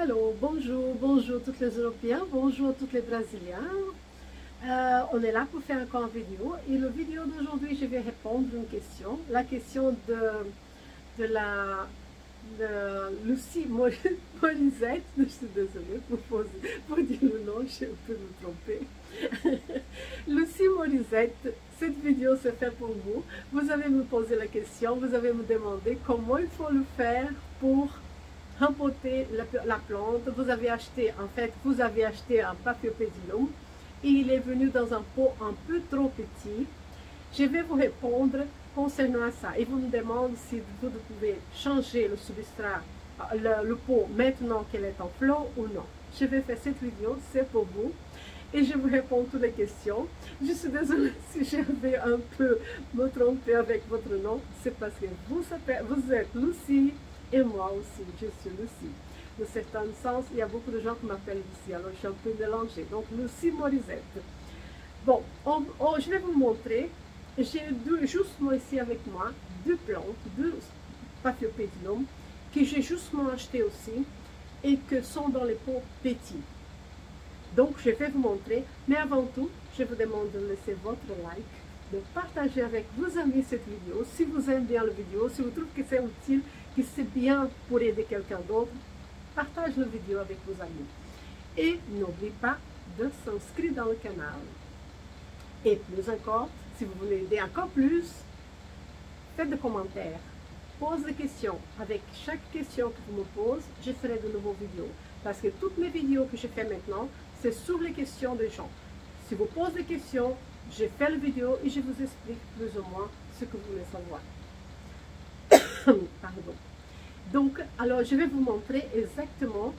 Allô, bonjour, bonjour tous les Européens, bonjour tous les Brésiliens. On est là pour faire encore une vidéo. Et la vidéo d'aujourd'hui, je vais répondre à une question. La question de Lucie Morisette. Je suis désolée pour dire le nom, je peux me tromper. Lucie Morisette, cette vidéo c'est fait pour vous. Vous avez me posé la question, vous avez me demandé comment il faut le faire pour rempoter la plante. Vous avez acheté un Paphiopedilum et il est venu dans un pot un peu trop petit. Je vais vous répondre concernant ça. Et vous me demandez si vous pouvez changer le substrat, le pot maintenant qu'elle est en flot ou non. Je vais faire cette vidéo, c'est pour vous. Et je vous réponds à toutes les questions. Je suis désolée si j'avais un peu me trompé avec votre nom. C'est parce que vous êtes Lucie. Et moi aussi, je suis Lucie. De certains sens, il y a beaucoup de gens qui m'appellent Lucie, alors je suis un peu mélangée. Donc, Lucie Morisette. Bon, je vais vous montrer. J'ai justement ici avec moi deux plantes, deux Paphiopedilum, que j'ai justement acheté aussi et que sont dans les pots petits. Donc, je vais vous montrer. Mais avant tout, je vous demande de laisser votre like, de partager avec vos amis cette vidéo. Si vous aimez bien la vidéo, si vous trouvez que c'est utile, que c'est bien pour aider quelqu'un d'autre, partage la vidéo avec vos amis. Et n'oubliez pas de s'inscrire dans le canal. Et plus encore, si vous voulez aider encore plus, faites des commentaires, posez des questions. Avec chaque question que vous me posez, je ferai de nouvelles vidéos. Parce que toutes mes vidéos que je fais maintenant, c'est sur les questions des gens. Si vous posez des questions, je fais la vidéo et je vous explique plus ou moins ce que vous voulez savoir. Pardon. Donc, alors je vais vous montrer exactement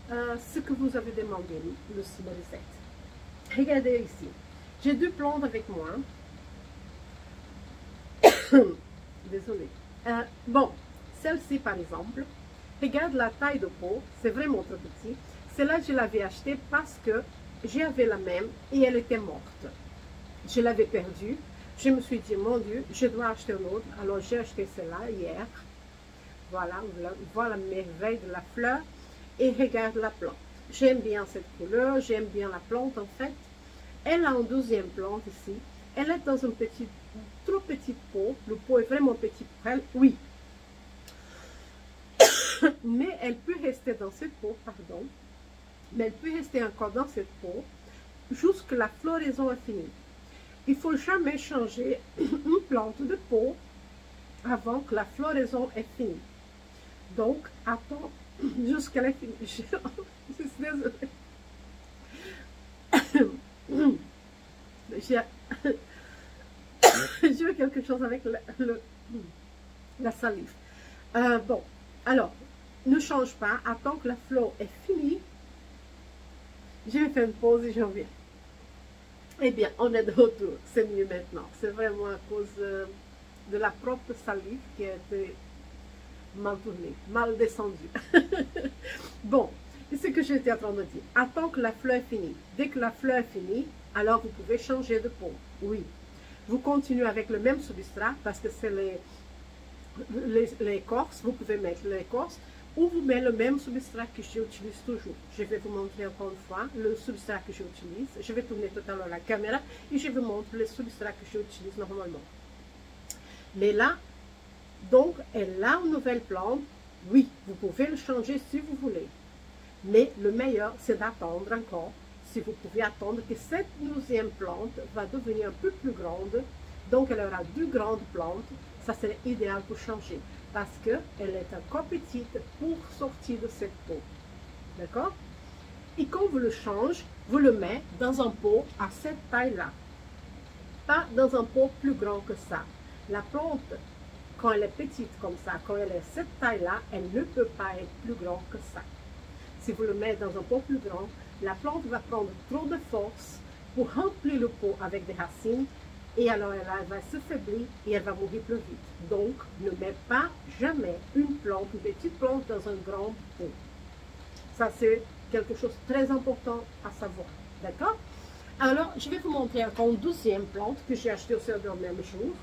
ce que vous avez demandé, Lucie Morisette. Regardez ici. J'ai deux plantes avec moi. Désolée. Bon, celle-ci par exemple, regarde la taille de pot, c'est vraiment trop petit. Celle-là, je l'avais achetée parce que j'avais la même et elle était morte. Je l'avais perdue. Je me suis dit, mon Dieu, je dois acheter une autre. Alors j'ai acheté celle-là hier. Voilà, voilà la merveille de la fleur. Et regarde la plante. J'aime bien cette couleur, j'aime bien la plante en fait. Elle a une deuxième plante ici. Elle est dans un trop petit pot. Le pot est vraiment petit pour elle, oui. Mais elle peut rester dans ce pot, pardon. Mais elle peut rester encore dans cette pot jusqu'à la floraison est finie. Il ne faut jamais changer une plante de pot avant que la floraison est finie. Donc, attends jusqu'à la fin. Je suis désolée. J'ai eu quelque chose avec la salive. Bon, alors, ne change pas. Attends que la fleur est finie. Je vais faire une pause et je reviens. Eh bien, on est de retour. C'est mieux maintenant. C'est vraiment à cause de la propre salive qui a été mal tournée, mal descendue. Bon, c'est ce que j'étais en train de dire. Attends que la fleur est finie. Dès que la fleur est finie, alors vous pouvez changer de pot. Oui. Vous continuez avec le même substrat parce que c'est l'écorce. Vous pouvez mettre l'écorce ou vous mettez le même substrat que j'utilise toujours. Je vais vous montrer encore une fois le substrat que j'utilise. Je vais tourner tout à l'heure la caméra et je vous montre le substrat que j'utilise normalement. Mais là, donc, elle a une nouvelle plante. Oui, vous pouvez le changer si vous voulez. Mais le meilleur, c'est d'attendre encore. Si vous pouvez attendre que cette deuxième plante va devenir un peu plus grande. Donc, elle aura deux grandes plantes. Ça serait idéal pour changer. Parce qu'elle est encore petite pour sortir de cette peau. D'accord? Et quand vous le changez, vous le mettez dans un pot à cette taille-là. Pas dans un pot plus grand que ça. La plante, quand elle est petite comme ça, quand elle est cette taille-là, elle ne peut pas être plus grande que ça. Si vous le mettez dans un pot plus grand, la plante va prendre trop de force pour remplir le pot avec des racines et alors elle va s'affaiblir et elle va mourir plus vite. Donc, ne mettez pas jamais une petite plante dans un grand pot. Ça, c'est quelque chose de très important à savoir. D'accord? Alors, je vais vous montrer encore une deuxième plante que j'ai achetée aussi le même jour.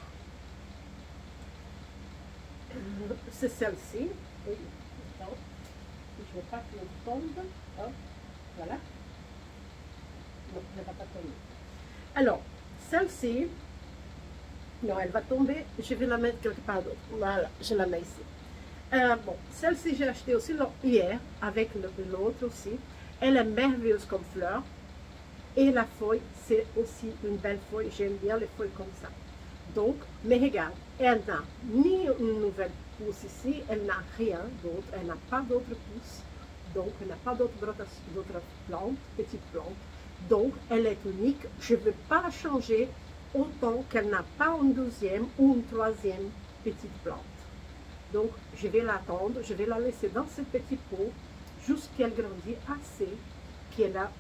C'est celle-ci. Oui, attends, je ne veux pas qu'elle tombe. Hop, voilà. Non, elle ne va pas tomber. Alors, celle-ci, non, elle va tomber. Je vais la mettre quelque part d'autre. Voilà, je la mets ici. Bon, celle-ci, j'ai acheté aussi hier, avec l'autre aussi. Elle est merveilleuse comme fleur. Et la feuille, c'est aussi une belle feuille. J'aime bien les feuilles comme ça. Donc, mais regarde, elle n'a ni une nouvelle pousse ici, elle n'a rien d'autre, elle n'a pas d'autres pousses, donc elle n'a pas d'autres plantes, petites plantes. Donc, elle est unique. Je ne veux pas la changer autant qu'elle n'a pas une deuxième ou une troisième petite plante. Donc, je vais l'attendre, je vais la laisser dans ce petit pot jusqu'à qu'elle grandisse assez, qu'elle a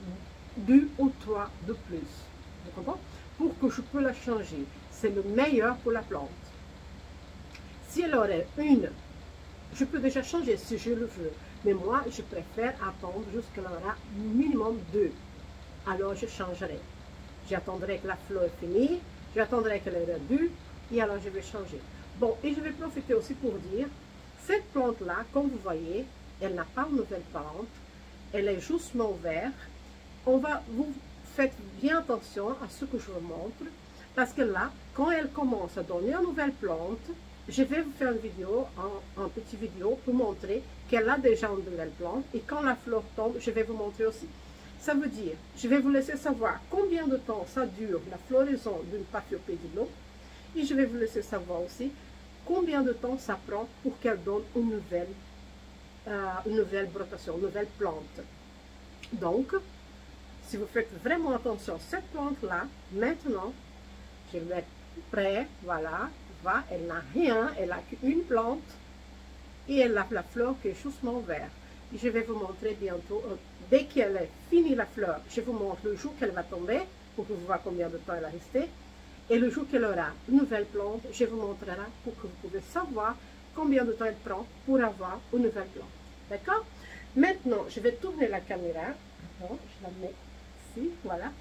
2 ou 3 de plus. Vous comprenez? Pour que je peux la changer. C'est le meilleur pour la plante. Si elle aurait une, je peux déjà changer si je le veux. Mais moi, je préfère attendre jusqu'à qu'elle aura minimum 2. Alors, je changerai. J'attendrai que la fleur finisse, j'attendrai qu'elle ait 2, et alors je vais changer. Bon, et je vais profiter aussi pour dire, cette plante-là, comme vous voyez, elle n'a pas une nouvelle plante, elle est justement ouverte. Vous faites bien attention à ce que je vous montre, parce que là, quand elle commence à donner une nouvelle plante, je vais vous faire une vidéo, un petit vidéo pour montrer qu'elle a déjà une nouvelle plante, et quand la fleur tombe, je vais vous montrer aussi. Ça veut dire, je vais vous laisser savoir combien de temps ça dure la floraison d'une Paphiopedilum, et je vais vous laisser savoir aussi combien de temps ça prend pour qu'elle donne une nouvelle brotation, une nouvelle plante. Donc, si vous faites vraiment attention à cette plante-là, maintenant, je vais mettre prêt, voilà, elle n'a rien, elle n'a qu'une plante, et elle a la fleur qui est justement verte. Et je vais vous montrer bientôt, dès qu'elle est finie la fleur, je vous montre le jour qu'elle va tomber, pour que vous voyez combien de temps elle va rester. Et le jour qu'elle aura une nouvelle plante, je vous montrerai pour que vous pouvez savoir combien de temps elle prend pour avoir une nouvelle plante. D'accord? Maintenant, je vais tourner la caméra. Attends, je la mets ici, voilà.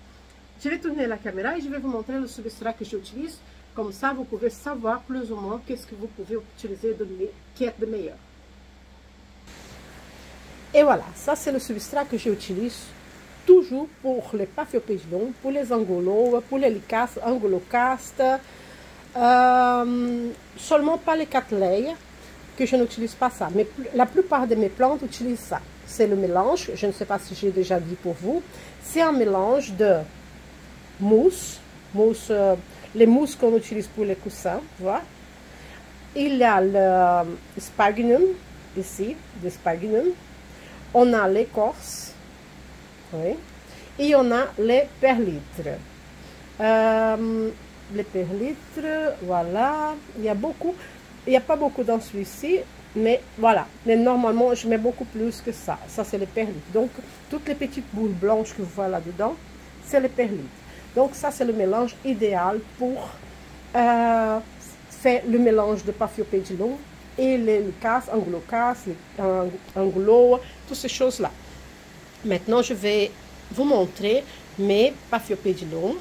Je vais tourner la caméra et je vais vous montrer le substrat que j'utilise. Comme ça, vous pouvez savoir plus ou moins qu'est-ce que vous pouvez utiliser qui est de meilleur. Et voilà, ça c'est le substrat que j'utilise toujours pour les Paphiopedilum, pour les anguloes, pour les lycastes, angulocastes, seulement pas les cattleyas, que je n'utilise pas ça. Mais la plupart de mes plantes utilisent ça. C'est le mélange, je ne sais pas si j'ai déjà dit pour vous, c'est un mélange de mousse, les mousses qu'on utilise pour les coussins, voilà. Il y a le sphagnum, ici, le sphagnum. On a l'écorce, oui, et on a les perlitres. Les perlitres, voilà, il y a beaucoup, il n'y a pas beaucoup dans celui-ci, mais voilà. Mais normalement, je mets beaucoup plus que ça. Ça, c'est les perlitres. Donc, toutes les petites boules blanches que vous voyez là-dedans, c'est les perlitres. Donc, ça, c'est le mélange idéal pour faire le mélange de Paphiopedilum et les lycastes, angulocastes, les anguloes, toutes ces choses-là. Maintenant, je vais vous montrer mes Paphiopedilum.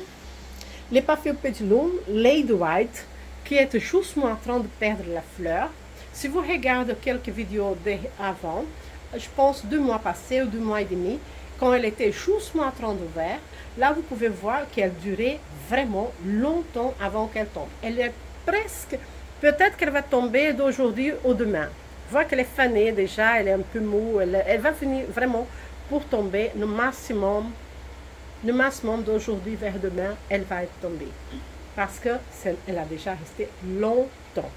Les Paphiopedilum Lady White, qui est justement en train de perdre la fleur. Si vous regardez quelques vidéos avant, je pense 2 mois passés ou 2 mois et demi, quand elle était justement en train d'ouvrir, là vous pouvez voir qu'elle durait vraiment longtemps avant qu'elle tombe. Elle est presque, peut-être qu'elle va tomber d'aujourd'hui au demain. Vous voyez qu'elle est fanée déjà, elle est un peu mou, elle va finir vraiment pour tomber le maximum d'aujourd'hui vers demain, elle va être tombée. Parce qu'elle a déjà resté longtemps.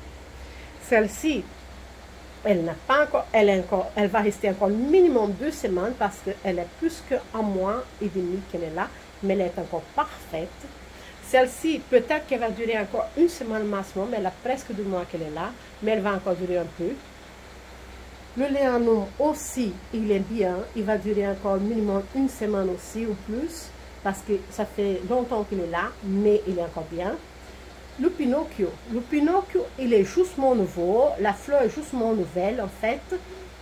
Celle-ci, elle n'a pas encore, elle va rester encore minimum 2 semaines parce qu'elle est plus qu'un mois et demi qu'elle est là, mais elle est encore parfaite. Celle-ci, peut-être qu'elle va durer encore 1 semaine maximum, elle a presque 2 mois qu'elle est là, mais elle va encore durer un peu. Le Léanum aussi, il est bien, il va durer encore minimum 1 semaine aussi ou plus, parce que ça fait longtemps qu'il est là, mais il est encore bien. Le Pinocchio, il est justement nouveau, la fleur est justement nouvelle en fait,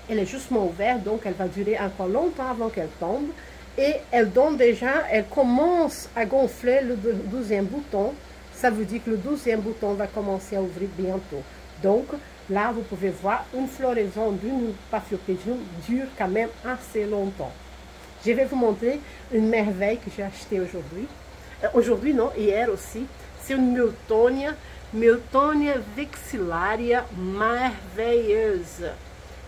elle est justement ouverte, donc elle va durer encore longtemps avant qu'elle tombe. Et elle donne déjà, elle commence à gonfler le 12e bouton, ça veut dire que le 12e bouton va commencer à ouvrir bientôt. Donc, Là, vous pouvez voir une floraison d'une Paphiopedilum dure quand même assez longtemps. Je vais vous montrer une merveille que j'ai achetée aujourd'hui. Aujourd'hui non, hier aussi. C'est une Miltonia, Miltonia vexillaria merveilleuse.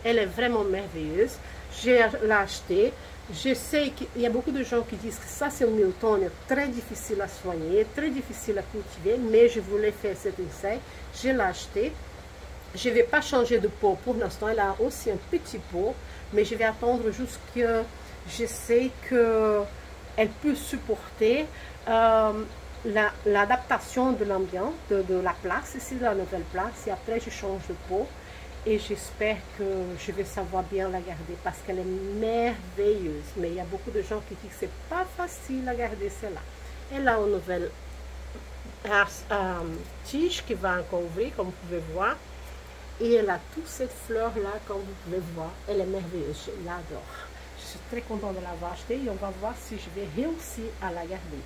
Elle est vraiment merveilleuse. Je l'ai achetée. Je sais qu'il y a beaucoup de gens qui disent que ça c'est une Miltonia très difficile à soigner, très difficile à cultiver, mais je voulais faire cet essai. Je l'ai achetée. Je ne vais pas changer de pot pour l'instant. Elle a aussi un petit pot, mais je vais attendre jusqu'à... Je sais qu'elle peut supporter l'adaptation de l'ambiance, de la place, ici de la nouvelle place. Et après, je change de pot. Et j'espère que je vais savoir bien la garder parce qu'elle est merveilleuse. Mais il y a beaucoup de gens qui disent que ce n'est pas facile à garder celle-là. Elle a une nouvelle tige qui va encore ouvrir, comme vous pouvez voir. Et elle a toutes ces fleurs-là, comme vous pouvez voir. Elle est merveilleuse, je l'adore. Je suis très contente de l'avoir achetée et on va voir si je vais réussir à la garder.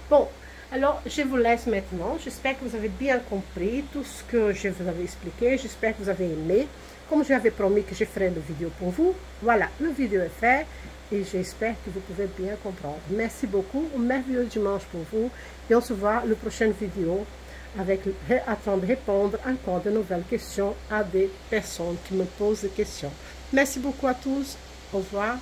Bon, alors je vous laisse maintenant. J'espère que vous avez bien compris tout ce que je vous avais expliqué. J'espère que vous avez aimé. Comme j'avais promis que je ferais une vidéo pour vous, voilà, la vidéo est faite et j'espère que vous pouvez bien comprendre. Merci beaucoup, un merveilleux dimanche pour vous et on se voit dans la prochaine vidéo avec en train de répondre encore de nouvelles questions à des personnes qui me posent des questions. Merci beaucoup à tous. Au revoir.